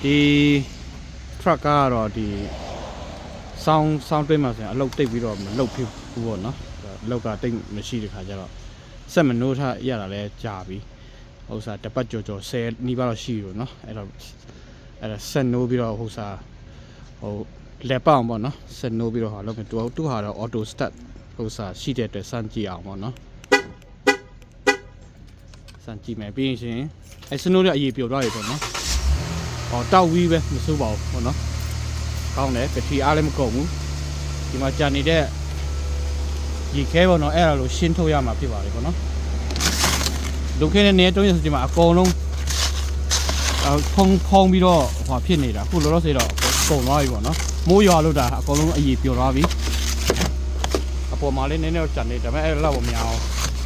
ဒီ truck ကတော့ဒီဆောင်းတွင်းမှာဆိုရင်အလုတ်တိတ်ပြီးတော့မလုတ်ဖြစ်ဘူးပေါ့နော်အလုတ်ကတိတ်မရှိတဲ့ခါကျတော့ဆက်မနိုးထရတာလဲကြာပြီဥစ္စာတပတ်ကြော်10နီးပါးတော့ရှိပြီနော်အဲ့တော့ဆက်နိုးပြီးတော့ဟိုလက်ပေါအောင်ပေါ့နော်ဆက်နိုးပြီးတော့ဟာလုပ်မယ်သူဟာတော့ auto start ဟိုစာရှိတဲ့အတွက်စမ်းကြည့်အောင်ပေါ့နော်စမ်းကြည့်မယ်ပြီးရင်အဲ့စနိုးတဲ့အရေးပြောသွားရပေါ့နော်တောက်ဝီးပဲမစိုးပါဘူးပေါ့နော်ကောင်းတယ်ဘက်ထရီအားလည်းမကုန်ဘူးဒီမှာကြာနေတဲ့ရေခဲပေါ့နော်အဲ့ဒါလိုရှင်းထုတ်ရမှာဖြစ်ပါတယ်ပေါ့နော်လူခင်းတဲ့နေတုံးရဆိုဒီမှာအကုန်လုံးဖုံးပြီးတော့ဟိုဖြစ်နေတာအခုလောလောဆယ်တော့ကုန်သွားပြီပေါ့နော်မိုးရွာလို့ဒါအကုန်လုံးအရေးပြောသွားပြီအပေါ်မှာလည်းနည်းနည်းတော့ကြာနေဒါပေမဲ့အဲ့လောက်မများအောင်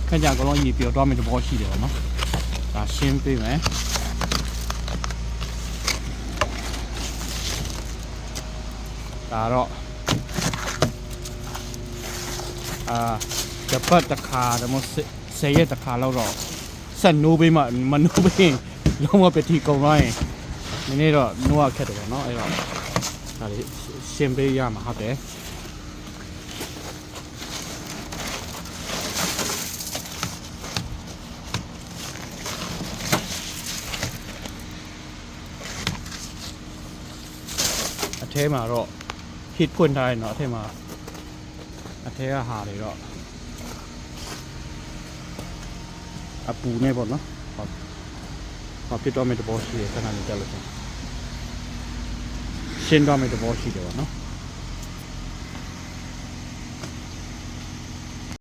ခက်ကြအကုန်လုံးအရေးပြောသွားမယ်တဘောရှိတယ်ပေါ့နော်ဒါရှင်းပေးမယ်ဒါတော့တပတ်တစ်ခါဒါမှမဟုတ်10ရက်တစ်ခါလောက်တော့ဆက်နိုးပေးမှမနိုးပေးလုံးဝပတိကုန်သွားရင်နည်းနည်းတော့နိုးရခက်တယ်ပေါ့နော်အဲ့တော့ဒါလေးရှင်းပေးရမှာဟုတ်တယ်အထဲမှာတော့ hit ဖွင့်ထားရင်တော့အထဲမှာအထဲကဟာတွေတော့အပူနဲ့ပေါ့နော်ဟောဖြစ်တော့မယ့်သဘောရှိတယ်ခဏလေးတက်လို့ရှင်းတော့မယ့်သဘောရှိတယ်ပေါ့နော်